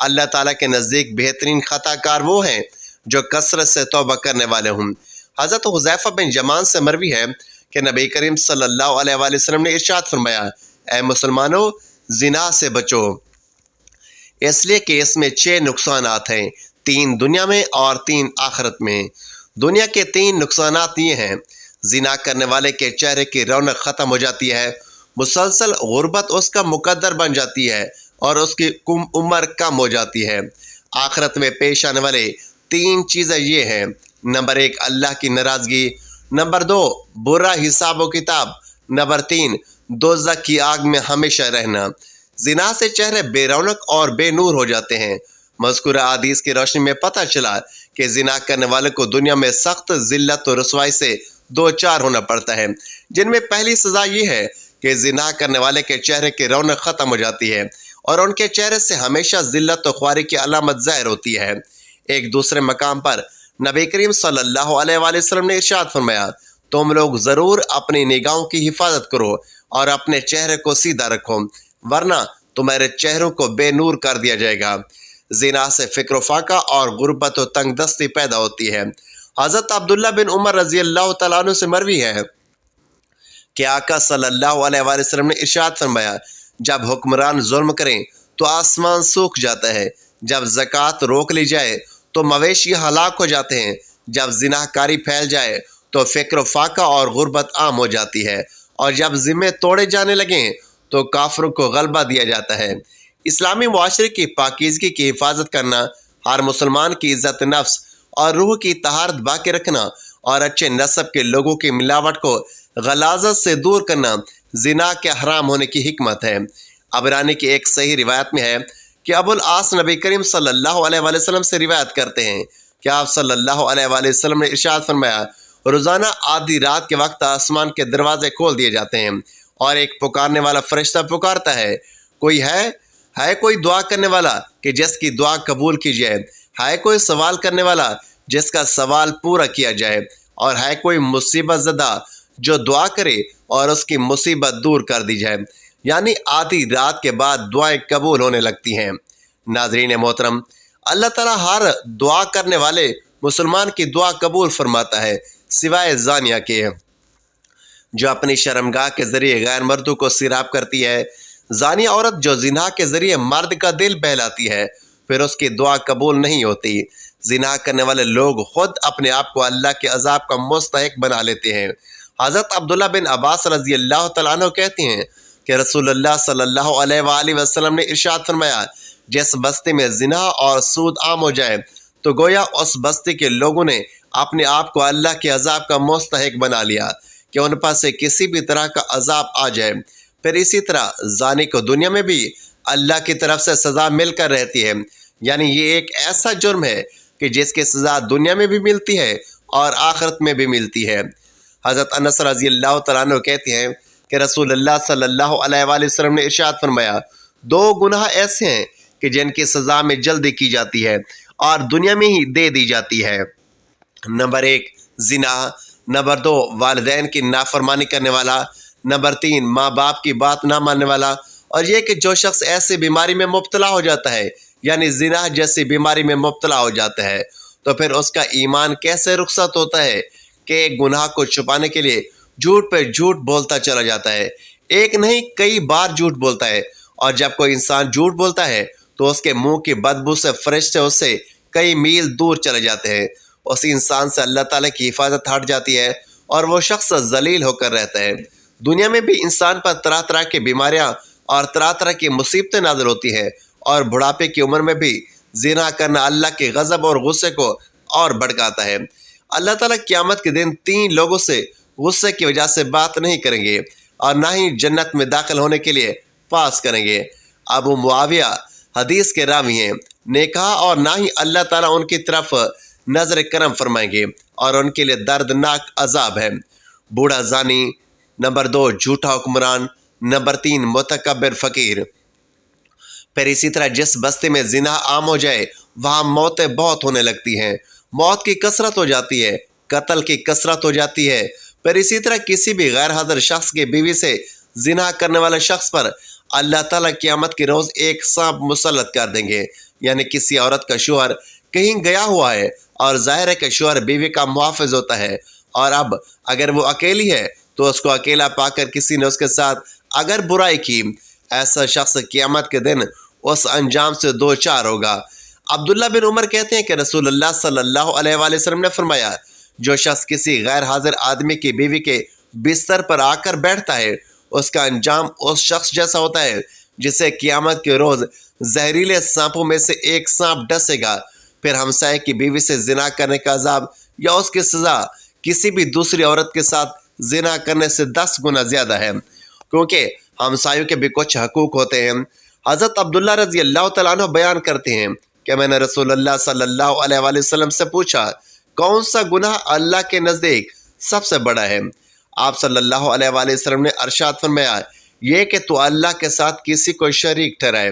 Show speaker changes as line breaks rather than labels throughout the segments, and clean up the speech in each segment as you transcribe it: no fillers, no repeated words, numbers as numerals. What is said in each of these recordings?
اللہ تعالیٰ کے نزدیک بہترین خطا کار وہ ہیں جو کثرت سے توبہ کرنے والے ہوں۔ حضرت حذیفہ بن یمان سے مروی ہے کہ نبی کریم صلی اللہ علیہ وآلہ وسلم نے ارشاد فرمایا، اے مسلمانوں، زنا سے بچو، اس لیے کہ اس میں 6 نقصانات ہیں، 3 دنیا میں اور 3 آخرت میں۔ دنیا کے 3 نقصانات یہ ہیں: زنا کرنے والے کے چہرے کی رونق ختم ہو جاتی ہے، مسلسل غربت اس کا مقدر بن جاتی ہے اور اس کی عمر کم ہو جاتی ہے۔ آخرت میں پیش آنے والے 3 چیزیں یہ ہیں: نمبر 1 اللہ کی ناراضگی، نمبر 2 برا حساب و کتاب، نمبر 3 دوزخ کی آگ میں ہمیشہ رہنا۔ زنا سے چہرے بے رونق اور بے نور ہو جاتے ہیں۔ مذکورہ حدیث کی روشنی میں پتہ چلا کہ زنا کرنے والے کو دنیا میں سخت ذلت و رسوائی سے 2 چار ہونا پڑتا ہے، جن میں پہلی سزا یہ ہے کہ زنا کرنے والے کے چہرے کی رونق ختم ہو جاتی ہے اور ان کے چہرے سے ہمیشہ ذلت و خواری کی علامت ظاہر ہوتی ہے۔ ایک دوسرے مقام پر نبی کریم صلی اللہ علیہ وآلہ وسلم نے ارشاد فرمایا، تم لوگ ضرور اپنی نگاہوں کی حفاظت کرو اور اپنے چہرے کو سیدھا رکھو، ورنہ تمہارے چہروں کو بے نور کر دیا جائے گا۔ زنا سے فکر و فاقہ اور غربت و تنگ دستی پیدا ہوتی ہے۔ حضرت عبداللہ بن عمر رضی اللہ تعالیٰ عنہ سے مروی ہے کہ آقا صلی اللہ علیہ وآلہ وسلم نے ارشاد فرمایا، جب حکمران ظلم کریں تو آسمان سوکھ جاتا ہے، جب زکوٰۃ روک لی جائے تو مویشی ہلاک ہو جاتے ہیں، جب زنا کاری پھیل جائے تو فکر و فاقہ اور غربت عام ہو جاتی ہے، اور جب ذمے توڑے جانے لگیں تو کافروں کو غلبہ دیا جاتا ہے۔ اسلامی معاشرے کی پاکیزگی کی حفاظت کرنا، ہر مسلمان کی عزت نفس اور روح کی طہارت باقی رکھنا اور اچھے نسب کے لوگوں کی ملاوٹ کو غلاظت سے دور کرنا زنا کے حرام ہونے کی حکمت ہے۔ عبرانی کی ایک صحیح روایت میں ہے کہ ابو العاص نبی کریم صلی اللہ علیہ وآلہ وسلم سے روایت کرتے ہیں کہ آپ صلی اللہ علیہ وآلہ وسلم نے ارشاد فرمایا، روزانہ آدھی رات کے وقت آسمان کے دروازے کھول دیے جاتے ہیں اور ایک پکارنے والا فرشتہ پکارتا ہے، کوئی ہے کوئی دعا کرنے والا کہ جس کی دعا قبول کی جائے، ہے کوئی سوال کرنے والا جس کا سوال پورا کیا جائے، اور ہے کوئی مصیبت زدہ جو دعا کرے اور اس کی مصیبت دور کر دی جائے۔ یعنی آدھی رات کے بعد دعائیں قبول ہونے لگتی ہیں۔ ناظرین محترم، اللہ تعالیٰ ہر دعا کرنے والے مسلمان کی دعا قبول فرماتا ہے، سوائے زانیہ کے، جو اپنی شرمگاہ کے ذریعے غیر مردوں کو سیراب کرتی ہے۔ زانیہ عورت جو زنا کے ذریعے مرد کا دل بہلاتی ہے، پھر اس کی دعا قبول نہیں ہوتی۔ زنا کرنے والے لوگ خود اپنے آپ کو اللہ کے عذاب کا مستحق بنا لیتے ہیں۔ حضرت عبداللہ بن عباس رضی اللہ تعالیٰ عنہ کہتے ہیں کہ رسول اللہ صلی اللہ علیہ وآلہ وسلم نے ارشاد فرمایا، جس بستی میں زنا اور سود عام ہو جائے تو گویا اس بستی کے لوگوں نے اپنے آپ کو اللہ کے عذاب کا مستحق بنا لیا کہ ان پر سے کسی بھی طرح کا عذاب آ جائے۔ پھر اسی طرح زانی کو دنیا میں بھی اللہ کی طرف سے سزا مل کر رہتی ہے، یعنی یہ ایک ایسا جرم ہے کہ جس کی سزا دنیا میں بھی ملتی ہے اور آخرت میں بھی ملتی ہے۔ حضرت انس رضی اللہ تعالیٰ عنہ کہتے ہیں کہ رسول اللہ صلی اللہ علیہ وآلہ وسلم نے ارشاد فرمایا، 2 گناہ ایسے ہیں کہ جن کی سزا میں جلدی کی جاتی ہے اور دنیا میں ہی دے دی جاتی ہے۔ نمبر 1 زنا، نمبر 2 والدین کی نافرمانی کرنے والا، نمبر 3 ماں باپ کی بات نہ ماننے والا، اور یہ کہ جو شخص ایسی بیماری میں مبتلا ہو جاتا ہے، یعنی زنا جیسی بیماری میں مبتلا ہو جاتا ہے، تو پھر اس کا ایمان کیسے رخصت ہوتا ہے کہ ایک گناہ کو چھپانے کے لیے جھوٹ پہ جھوٹ بولتا چلا جاتا ہے، ایک نہیں کئی بار جھوٹ بولتا ہے، اور جب کوئی انسان جھوٹ بولتا ہے تو اس کے منہ کی بدبو سے فرشتے اس سے کئی میل دور چلے جاتے ہیں، اس انسان سے اللہ تعالیٰ کی حفاظت ہٹ جاتی ہے اور وہ شخص ذلیل ہو کر رہتا ہے۔ دنیا میں بھی انسان پر طرح طرح کی بیماریاں اور طرح طرح کی مصیبتیں نازل ہوتی ہیں، اور بڑھاپے کی عمر میں بھی زنا کرنا اللہ کے غضب اور غصے کو اور بھڑکاتا ہے۔ اللہ تعالیٰ قیامت کے دن 3 لوگوں سے غصے کی وجہ سے بات نہیں کریں گے اور نہ ہی جنت میں داخل ہونے کے لیے پاس کریں گے۔ ابو معاویہ حدیث کے راوی ہیں، نے کہا، اور نہ ہی اللہ تعالیٰ ان کی طرف نظر کرم فرمائیں گے اور ان کے لیے دردناک عذاب ہے۔ بوڑھا زانی، نمبر 2 جھوٹا حکمران، نمبر 3 متکبر فقیر۔ پھر اسی طرح جس بستی میں زنا عام ہو جائے وہاں موتیں بہت ہونے لگتی ہیں، موت کی کثرت ہو جاتی ہے، قتل کی کثرت ہو جاتی ہے۔ پھر اسی طرح کسی بھی غیر حاضر شخص کی بیوی سے زنا کرنے والے شخص پر اللہ تعالیٰ قیامت کے روز ایک سانپ مسلط کر دیں گے یعنی کسی عورت کا شوہر کہیں گیا ہوا ہے اور ظاہر ہے کہ شوہر بیوی کا محافظ ہوتا ہے، اور اب اگر وہ اکیلی ہے تو اس کو اکیلا پا کر کسی نے اس کے ساتھ اگر برائی کی، ایسا شخص قیامت کے دن اس انجام سے دو چار ہوگا۔ عبداللہ بن عمر کہتے ہیں کہ رسول اللہ صلی اللہ علیہ وآلہ وسلم نے فرمایا، جو شخص کسی غیر حاضر آدمی کی بیوی کے بستر پر آ کر بیٹھتا ہے، اس کا انجام اس شخص جیسا ہوتا ہے جسے قیامت کے روز زہریلے سانپوں میں سے ایک سانپ ڈسے گا۔ پھر ہمسائے کی بیوی سے زنا کرنے کا عذاب یا اس کی سزا کسی بھی دوسری عورت کے ساتھ زنا کرنے سے 10 گنا زیادہ ہے، کیونکہ ہمسایوں کے بھی کچھ حقوق ہوتے ہیں۔ حضرت عبداللہ رضی اللہ تعالیٰ عنہ بیان کرتے ہیں کہ میں نے رسول اللہ صلی اللہ علیہ وآلہ وسلم سے پوچھا، کون سا گناہ اللہ کے نزدیک سب سے بڑا ہے؟ آپ صلی اللہ علیہ وآلہ وسلم نے ارشاد فرمایا، یہ کہ تو اللہ کے ساتھ کسی کو شریک ٹھہرائے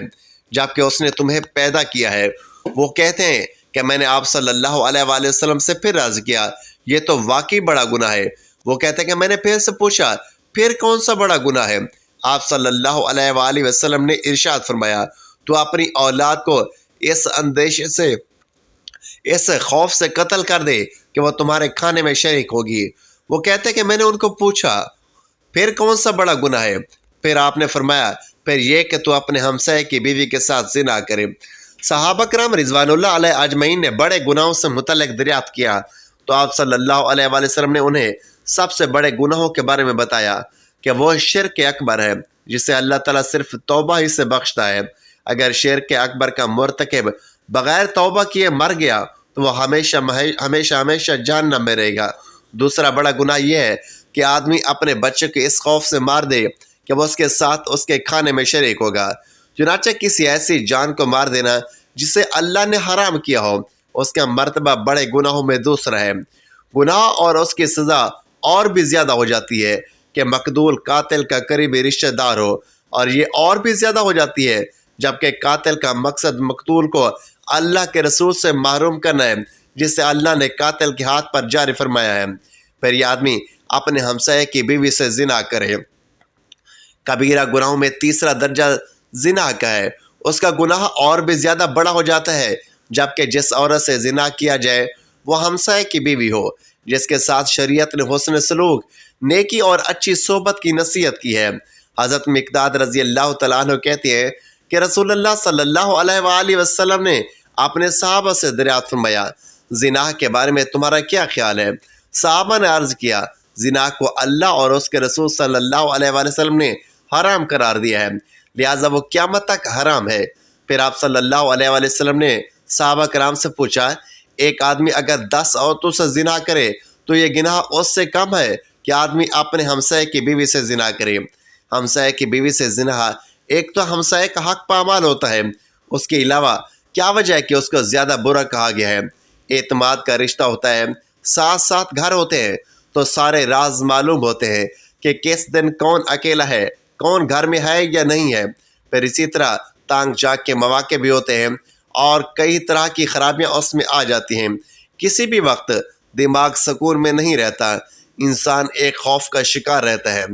جبکہ اس نے تمہیں پیدا کیا ہے۔ وہ کہتے ہیں کہ میں نے آپ صلی اللہ علیہ وآلہ وسلم سے پھر عرض کیا، یہ تو واقعی بڑا گناہ ہے۔ وہ کہتے ہیں کہ میں نے پھر سے پوچھا، پھر کون سا بڑا گناہ ہے؟ آپ صلی اللہ علیہ وآلہ وسلم نے ارشاد فرمایا، تو اپنی اولاد کو اس اندیشے سے، اس خوف سے قتل کر دے کہ وہ تمہارے کھانے میں شریک ہوگی۔ وہ کہتے ہیں کہ میں نے ان کو پوچھا، پھر کون سا بڑا گناہ ہے؟ پھر آپ نے فرمایا، پھر یہ کہ تو اپنے ہمسائے کی بیوی کے ساتھ زنا کرے۔ صحابہ کرام رضوان اللہ علیہ اجمعین نے بڑے گناہوں سے متعلق دریافت کیا تو آپ صلی اللہ علیہ وآلہ وسلم نے انہیں سب سے بڑے گناہوں کے بارے میں بتایا کہ وہ شرک اکبر ہے، جسے اللہ تعالیٰ صرف توبہ ہی سے بخشتا ہے۔ اگر شرک اکبر کا مرتکب بغیر توبہ کیے مر گیا تو وہ ہمیشہ ہمیشہ جہنم میں رہے گا۔ دوسرا بڑا گناہ یہ ہے کہ آدمی اپنے بچے کو اس خوف سے مار دے کہ وہ اس کے ساتھ اس کے کھانے میں شریک ہوگا۔ چنانچہ کسی ایسی جان کو مار دینا جسے اللہ نے حرام کیا ہو، اس کا مرتبہ بڑے گناہوں میں دوسرا ہے۔ گناہ اور اس کی سزا اور بھی زیادہ ہو جاتی ہے کہ مقتول قاتل کا قریبی رشتہ دار ہو، اور یہ اور بھی زیادہ ہو جاتی ہے جبکہ قاتل کا مقصد مقتول کو اللہ کے رسول سے محروم کرنا ہے، جسے اللہ نے قاتل کے ہاتھ پر جاری فرمایا ہے۔ پھر یہ آدمی اپنے ہمسائے کی بیوی سے زنا کرے۔ کبیرہ گناہوں میں تیسرا درجہ زنا کا ہے۔ اس کا گناہ اور بھی زیادہ بڑا ہو جاتا ہے جبکہ جس عورت سے زنا کیا جائے وہ ہمسائے کی بیوی ہو، جس کے ساتھ شریعت نے حسن سلوک، نیکی اور اچھی صحبت کی نصیحت کی ہے۔ حضرت مقداد رضی اللہ تعالیٰ عنہ کہتے ہیں کہ رسول اللہ صلی اللہ علیہ وآلہ وسلم نے اپنے صحابہ سے دریافت فرمایا، زنا کے بارے میں تمہارا کیا خیال ہے؟ صحابہ نے عرض کیا، زنا کو اللہ اور اس کے رسول صلی اللہ علیہ وآلہ وسلم نے حرام قرار دیا ہے، لہٰذا وہ قیامت تک حرام ہے۔ پھر آپ صلی اللہ علیہ وآلہ وسلم نے صحابہ کرام سے پوچھا، ایک آدمی اگر 10 عورتوں سے زنا کرے تو یہ گناہ اس سے کم ہے کہ آدمی اپنے ہمسائے کی بیوی سے زنا کرے؟ ہمسائے کی بیوی سے زنا ایک تو ہمسائے کا حق پامال ہوتا ہے، اس کے علاوہ کیا وجہ ہے کہ اس کو زیادہ برا کہا گیا ہے؟ اعتماد کا رشتہ ہوتا ہے، ساتھ ساتھ گھر ہوتے ہیں تو سارے راز معلوم ہوتے ہیں کہ کس دن کون اکیلا ہے، کون گھر میں ہے یا نہیں ہے۔ پھر اسی طرح تانگ جاگ کے مواقع بھی ہوتے ہیں اور کئی طرح کی خرابیاں اس میں آ جاتی ہیں۔ کسی بھی وقت دماغ سکون میں نہیں رہتا، انسان ایک خوف کا شکار رہتا ہے۔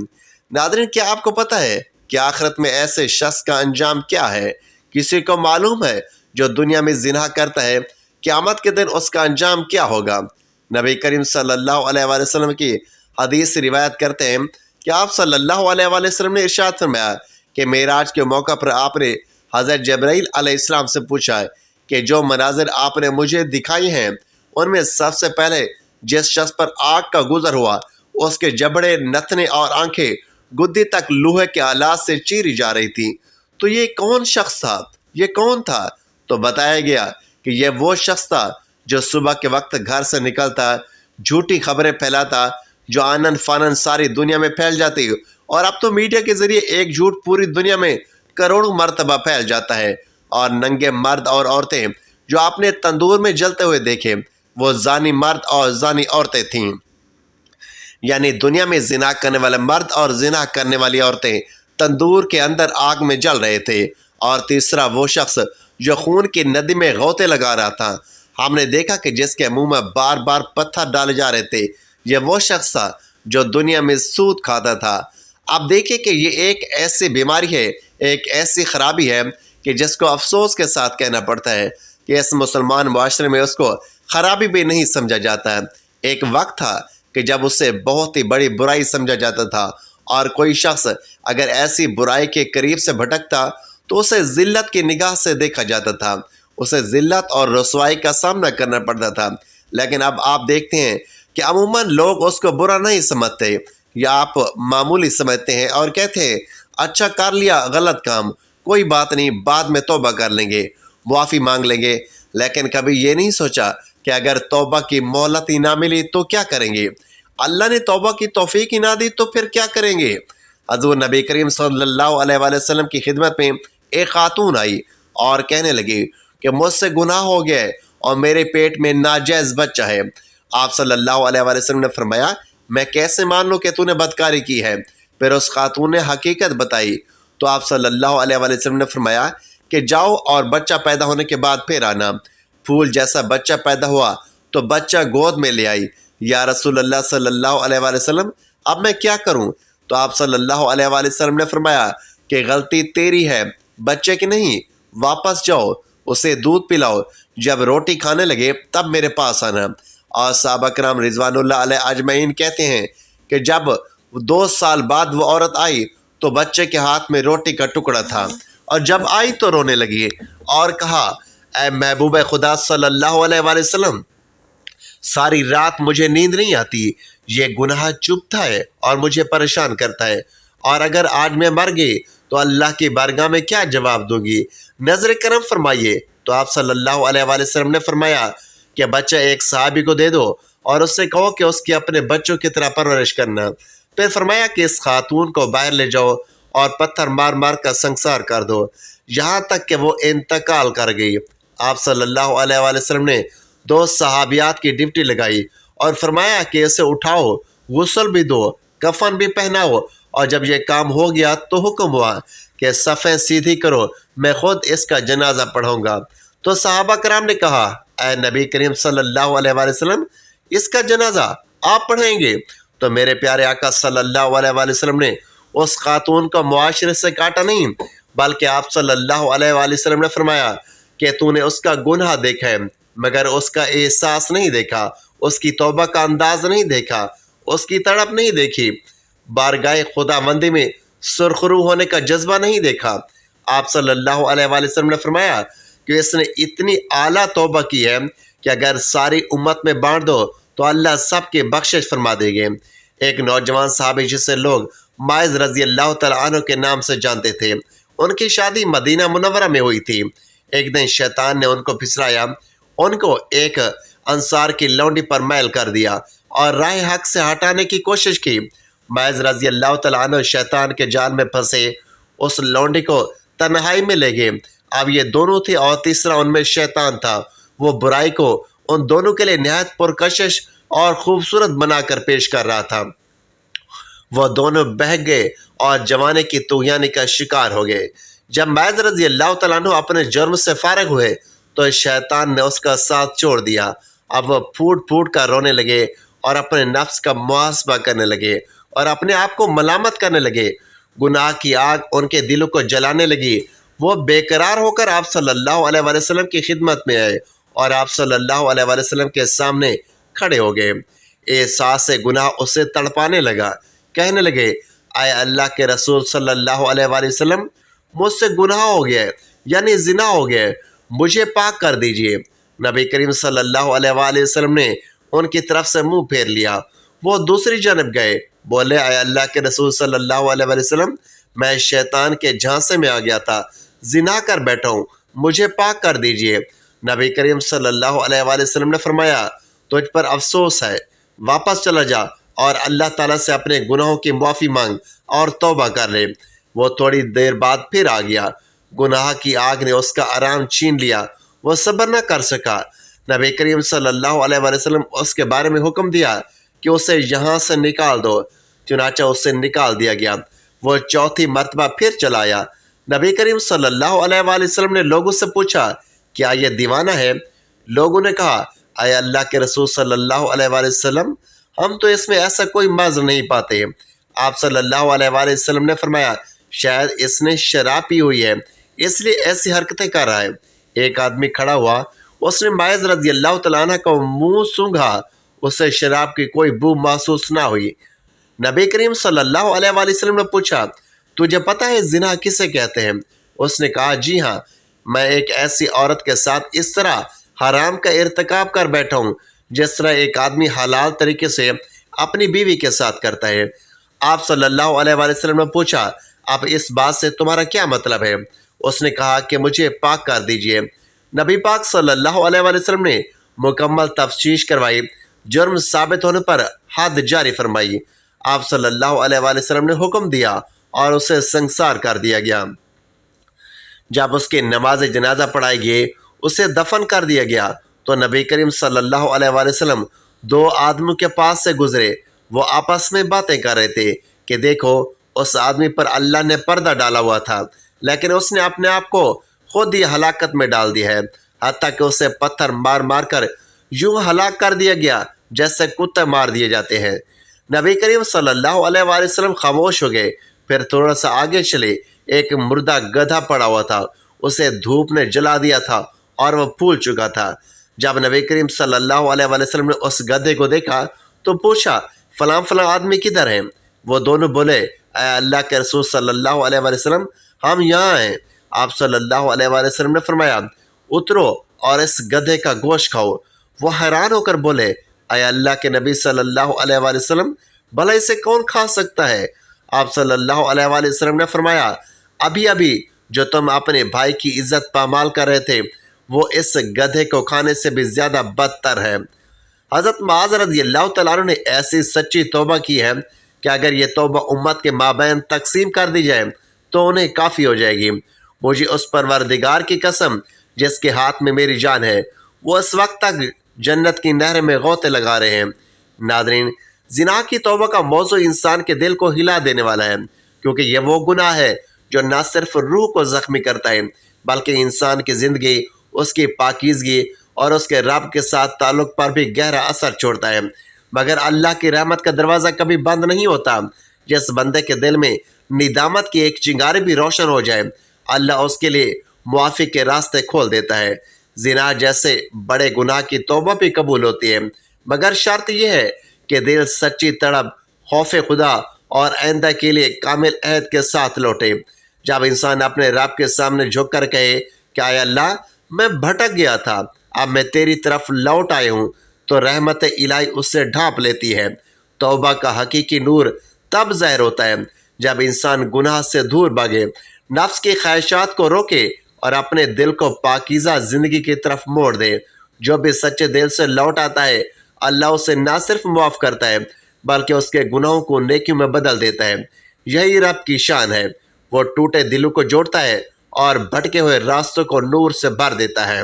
ناظرین، کیا آپ کو پتہ ہے کہ آخرت میں ایسے شخص کا انجام کیا ہے؟ کسی کو معلوم ہے جو دنیا میں زنا کرتا ہے قیامت کے دن اس کا انجام کیا ہوگا؟ نبی کریم صلی اللہ علیہ وآلہ وسلم کی حدیث روایت کرتے ہیں کہ آپ صلی اللہ علیہ وآلہ وسلم نے ارشاد فرمایا کہ معراج کے موقع پر آپ نے حضرت جبرائیل علیہ السلام سے پوچھا کہ جو مناظر آپ نے مجھے دکھائی ہیں ان میں سب سے پہلے جس شخص پر آگ کا گزر ہوا اس کے جبڑے، نتنے اور آنکھیں گدی تک لوہے کے آلات سے چیری جا رہی تھی، تو یہ کون شخص تھا؟ یہ کون تھا؟ تو بتایا گیا کہ یہ وہ شخص تھا جو صبح کے وقت گھر سے نکلتا، جھوٹی خبریں پھیلاتا جو آنن فانن ساری دنیا میں پھیل جاتی، اور اب تو میڈیا کے ذریعے ایک جھوٹ پوری دنیا میں کروڑوں مرتبہ پھیل جاتا ہے۔ اور ننگے مرد اور عورتیں جو آپ نے تندور میں جلتے ہوئے دیکھے وہ زانی مرد اور زانی عورتیں تھیں، یعنی دنیا میں زنا کرنے والے مرد اور زنا کرنے والی عورتیں تندور کے اندر آگ میں جل رہے تھے۔ اور تیسرا وہ شخص جو خون کی ندی میں غوطے لگا رہا تھا، ہم نے دیکھا کہ جس کے منہ میں بار بار پتھر ڈالے جا رہے تھے، یہ وہ شخص تھا جو دنیا میں سود کھاتا تھا۔ اب دیکھیں کہ یہ ایک ایسی بیماری ہے، ایک ایسی خرابی ہے کہ جس کو افسوس کے ساتھ کہنا پڑتا ہے کہ اس مسلمان معاشرے میں اس کو خرابی بھی نہیں سمجھا جاتا ہے۔ ایک وقت تھا کہ جب اسے بہت ہی بڑی برائی سمجھا جاتا تھا، اور کوئی شخص اگر ایسی برائی کے قریب سے بھٹکتا تو اسے ذلت کی نگاہ سے دیکھا جاتا تھا، اسے ذلت اور رسوائی کا سامنا کرنا پڑتا تھا۔ لیکن اب آپ دیکھتے ہیں کہ عموماً لوگ اس کو برا نہیں سمجھتے، یا آپ معمولی سمجھتے ہیں اور کہتے ہیں اچھا کر لیا غلط کام، کوئی بات نہیں، بعد میں توبہ کر لیں گے، معافی مانگ لیں گے۔ لیکن کبھی یہ نہیں سوچا کہ اگر توبہ کی مہلت ہی نہ ملی تو کیا کریں گے؟ اللہ نے توبہ کی توفیق ہی نہ دی تو پھر کیا کریں گے؟ حضور نبی کریم صلی اللہ علیہ وآلہ وسلم کی خدمت میں ایک خاتون آئی اور کہنے لگی کہ مجھ سے گناہ ہو گیا ہے اور میرے پیٹ میں ناجائز بچہ ہے۔ آپ صلی اللہ علیہ وآلہ وسلم نے فرمایا میں کیسے مان لوں کہ تو نے بدکاری کی ہے؟ پھر اس خاتون نے حقیقت بتائی تو آپ صلی اللہ علیہ وآلہ وسلم نے فرمایا کہ جاؤ اور بچہ پیدا ہونے کے بعد پھر آنا۔ پھول جیسا بچہ پیدا ہوا تو بچہ گود میں لے آئی۔ یا رسول اللہ صلی اللہ علیہ وآلہ وسلم اب میں کیا کروں؟ تو آپ صلی اللہ علیہ وآلہ وسلم نے فرمایا کہ غلطی تیری ہے، بچے کی نہیں، واپس جاؤ، اسے دودھ پلاؤ، جب روٹی کھانے لگے تب میرے پاس آنا۔ اور صحابہ کرام رضوان اللہ علیہ اجمعین کہتے ہیں کہ جب 2 سال بعد وہ عورت آئی تو بچے کے ہاتھ میں روٹی کا ٹکڑا تھا، اور جب آئی تو رونے لگی اور کہا اے محبوب خدا صلی اللہ علیہ وآلہ وسلم، ساری رات مجھے نیند نہیں آتی، یہ گناہ چبھتا ہے اور مجھے پریشان کرتا ہے، اور اگر آج میں مر گئی تو اللہ کی بارگاہ میں کیا جواب دوں گی؟ نظر کرم فرمائیے۔ تو آپ صلی اللہ علیہ وآلہ وسلم نے فرمایا کہ بچہ ایک صحابی کو دے دو اور اس سے کہو کہ اس کی اپنے بچوں کی طرح پرورش کرنا۔ پھر فرمایا کہ اس خاتون کو باہر لے جاؤ اور پتھر مار مار کر سنسار کر دو، یہاں تک کہ وہ انتقال کر گئی۔ آپ صلی اللہ علیہ وآلہ وسلم نے 2 صحابیات کی ڈیوٹی لگائی اور فرمایا کہ اسے اٹھاؤ، غسل بھی دو، کفن بھی پہناؤ، اور جب یہ کام ہو گیا تو حکم ہوا کہ صفیں سیدھی کرو، میں خود اس کا جنازہ پڑھوں گا۔ تو صحابہ کرام نے کہا اے نبی کریم صلی اللہ علیہ وآلہ وسلم، اس کا جنازہ آپ پڑھیں گے؟ تو میرے پیارے آقا صلی اللہ علیہ وآلہ وسلم نے اس خاتون کو معاشرے سے کاٹا نہیں، بلکہ آپ صلی اللہ علیہ وآلہ وسلم نے فرمایا کہ تو نے اس کا گناہ دیکھا ہے مگر اس کا احساس نہیں دیکھا، اس کی توبہ کا انداز نہیں دیکھا، اس کی تڑپ نہیں دیکھی، بارگاہ خدا بندی میں سرخرو ہونے کا جذبہ نہیں دیکھا۔ آپ صلی اللہ علیہ وآلہ وسلم نے فرمایا کہ اس نے اتنی اعلیٰ توبہ کی ہے کہ اگر ساری امت میں بانٹ دو تو اللہ سب کی بخشش فرما دے گے۔ ایک نوجوان صحابی جسے لوگ معاذ رضی اللہ تعالیٰ عنہ کے نام سے جانتے تھے، ان کی شادی مدینہ منورہ میں ہوئی تھی۔ ایک دن شیطان نے ان کو پھسلایا، ان کو ایک انصار کی لونڈی پر میل کر دیا اور راہ حق سے ہٹانے کی کوشش کی۔ معاذ رضی اللہ تعالیٰ عنہ شیطان کے جال میں پھنسے، اس لونڈی کو تنہائی میں لے گئے۔ اب یہ دونوں تھے اور تیسرا ان میں شیطان تھا۔ وہ برائی کو ان دونوں کے لیے نہایت پرکشش اور خوبصورت بنا کر پیش کر رہا تھا۔ وہ دونوں بہک گئے اور جوانے کی طغیانی کا شکار ہو گئے۔ جب معاذ رضی اللہ تعالیٰ عنہ اپنے جرم سے فارغ ہوئے تو شیطان نے اس کا ساتھ چھوڑ دیا۔ اب وہ پھوٹ پھوٹ کر رونے لگے اور اپنے نفس کا محاسبہ کرنے لگے اور اپنے آپ کو ملامت کرنے لگے۔ گناہ کی آگ ان کے دلوں کو جلانے لگی۔ وہ بے قرار ہو کر آپ صلی اللہ علیہ وآلہ وسلم کی خدمت میں آئے اور آپ صلی اللہ علیہ وآلہ وسلم کے سامنے کھڑے ہو گئے۔ احساس گناہ اسے تڑپانے لگا، کہنے لگے اے اللہ کے رسول صلی اللہ علیہ وآلہ وسلم، مجھ سے گناہ ہو گیا، یعنی زنا ہو گیا، مجھے پاک کر دیجئے۔ نبی کریم صلی اللہ علیہ وآلہ وسلم نے ان کی طرف سے منہ پھیر لیا۔ وہ دوسری جانب گئے، بولے اے اللہ کے رسول صلی اللہ علیہ وآلہ وسلم، میں شیطان کے جھانسے میں آ گیا تھا، زنا کر بیٹھا ہوں، مجھے پاک کر دیجئے۔ نبی کریم صلی اللہ علیہ وآلہ وسلم نے فرمایا تجھ پر افسوس ہے، واپس چلا جا اور اللہ تعالیٰ سے اپنے گناہوں کی معافی مانگ اور توبہ کر لے۔ وہ تھوڑی دیر بعد پھر آ گیا۔ گناہ کی آگ نے اس کا آرام چھین لیا، وہ صبر نہ کر سکا۔ نبی کریم صلی اللہ علیہ وآلہ وسلم اس کے بارے میں حکم دیا کہ اسے یہاں سے نکال دو، چنانچہ اسے نکال دیا گیا۔ وہ چوتھی مرتبہ پھر چلا آیا۔ نبی کریم صلی اللہ علیہ وآلہ وسلم نے لوگوں سے پوچھا کیا یہ دیوانہ ہے؟ لوگوں نے کہا اے اللہ کے رسول صلی اللہ علیہ وآلہ وسلم، ہم تو اس میں ایسا کوئی مزہ نہیں پاتے۔ آپ صلی اللہ علیہ وآلہ وسلم نے فرمایا شاید اس نے شراب پی ہوئی ہے، اس لیے ایسی حرکتیں کر رہا ہے۔ ایک آدمی کھڑا ہوا، اس نے معاذ رضی اللہ تعالیٰ عنہ کا منہ سونگھا، اسے شراب کی کوئی بو محسوس نہ ہوئی۔ نبی کریم صلی اللہ علیہ وآلہ وسلم نے پوچھا، تجھے پتہ ہے زنا کسے کہتے ہیں؟ اس نے کہا، جی ہاں، میں ایک ایسی عورت کے ساتھ اس طرح حرام کا ارتکاب کر بیٹھا ہوں جس طرح ایک آدمی حلال طریقے سے اپنی بیوی کے ساتھ کرتا ہے۔ آپ صلی اللہ علیہ وآلہ وسلم نے پوچھا، اب اس بات سے تمہارا کیا مطلب ہے؟ اس نے کہا کہ مجھے پاک کر دیجئے۔ نبی پاک صلی اللہ علیہ وآلہ وسلم نے مکمل تفتیش کروائی، جرم ثابت ہونے پر حد جاری فرمائی۔ آپ صلی اللہ علیہ وآلہ وسلم نے حکم دیا اور اسے سنگسار کر دیا گیا۔ جب اس کی نماز جنازہ پڑھائی گئی، اسے دفن کر دیا گیا تو نبی کریم صلی اللہ علیہ وآلہ وسلم دو آدمیوں کے پاس سے گزرے۔ وہ آپس میں باتیں کر رہے تھے کہ دیکھو، اس آدمی پر اللہ نے پردہ ڈالا ہوا تھا، لیکن اس نے اپنے آپ کو خود ہی ہلاکت میں ڈال دیا ہے، حتیٰ کہ اسے پتھر مار مار کر یوں ہلاک کر دیا گیا جیسے کتے مار دیے جاتے ہیں۔ نبی کریم صلی اللہ علیہ وآلہ وسلم خاموش ہو گئے، پھر تھوڑا سا آگے چلے۔ ایک مردہ گدھا پڑا ہوا تھا، اسے دھوپ نے جلا دیا تھا اور وہ پھول چکا تھا۔ جب نبی کریم صلی اللہ علیہ وآلہ وسلم نے اس گدھے کو دیکھا تو پوچھا، فلاں فلاں آدمی کدھر ہیں؟ وہ دونوں بولے، اے اللہ کے رسول صلی اللہ علیہ وآلہ وسلم، ہم یہاں ہیں۔ آپ صلی اللہ علیہ وآلہ وسلم نے فرمایا، اترو اور اس گدھے کا گوشت کھاؤ۔ وہ حیران ہو کر بولے، اے اللہ کے نبی صلی اللہ علیہ وآلہ وسلم، بھلا اسے کون کھا سکتا ہے؟ آپ صلی اللہ علیہ وآلہ وسلم نے فرمایا، ابھی جو تم اپنے بھائی کی عزت پامال کر رہے تھے، وہ اس گدھے کو کھانے سے بھی زیادہ بدتر ہے۔ حضرت معاذ رضی اللہ تعالیٰ عنہ نے ایسی سچی توبہ کی ہے کہ اگر یہ توبہ امت کے مابین تقسیم کر دی جائے تو انہیں کافی ہو جائے گی۔ مجھے اس پروردگار کی قسم جس کے ہاتھ میں میری جان ہے، وہ اس وقت تک جنت کی نہر میں غوطے لگا رہے ہیں۔ ناظرین، زنا کی توبہ کا موضوع انسان کے دل کو ہلا دینے والا ہے، کیونکہ یہ وہ گناہ ہے جو نہ صرف روح کو زخمی کرتا ہے بلکہ انسان کی زندگی، اس کی پاکیزگی اور اس کے رب کے ساتھ تعلق پر بھی گہرا اثر چھوڑتا ہے۔ مگر اللہ کی رحمت کا دروازہ کبھی بند نہیں ہوتا۔ جس بندے کے دل میں ندامت کی ایک چنگاری بھی روشن ہو جائے، اللہ اس کے لیے معافی کے راستے کھول دیتا ہے۔ زنا جیسے بڑے گناہ کی توبہ بھی قبول ہوتی ہے، مگر شرط یہ ہے کہ دل سچی تڑپ، خوف خدا اور آئندہ کے لیے کامل عہد کے ساتھ لوٹے۔ جب انسان اپنے رب کے سامنے جھک کر کہے کہ اے اللہ، میں بھٹک گیا تھا، اب میں تیری طرف لوٹ آئے ہوں، تو رحمت الہی اس سے ڈھانپ لیتی ہے۔ توبہ کا حقیقی نور تب ظاہر ہوتا ہے جب انسان گناہ سے دور بھاگے، نفس کی خواہشات کو روکے اور اپنے دل کو پاکیزہ زندگی کی طرف موڑ دے۔ جو بھی سچے دل سے لوٹ آتا ہے، اللہ اسے نہ صرف معاف کرتا ہے بلکہ اس کے گناہوں کو نیکیوں میں بدل دیتا ہے۔ یہی رب کی شان ہے، وہ ٹوٹے دلوں کو جوڑتا ہے اور بھٹکے ہوئے راستوں کو نور سے بھر دیتا ہے۔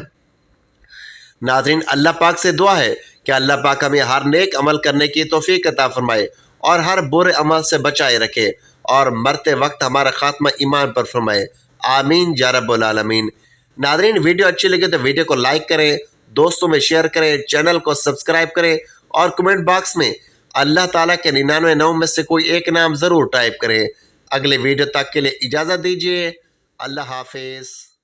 ناظرین، اللہ پاک سے دعا ہے کہ اللہ پاک ہمیں ہر نیک عمل کرنے کی توفیق عطا فرمائے اور ہر برے عمل سے بچائے رکھے اور مرتے وقت ہمارا خاتمہ ایمان پر فرمائے، آمین یا رب العالمین۔ ناظرین، ویڈیو اچھی لگے تو ویڈیو کو لائک کریں، دوستوں میں شیئر کریں، چینل کو سبسکرائب کریں اور کمنٹ باکس میں اللہ تعالیٰ کے 99 نام میں سے کوئی ایک نام ضرور ٹائپ کریں۔ اگلے ویڈیو تک کے لیے اجازت دیجیے، اللہ حافظ۔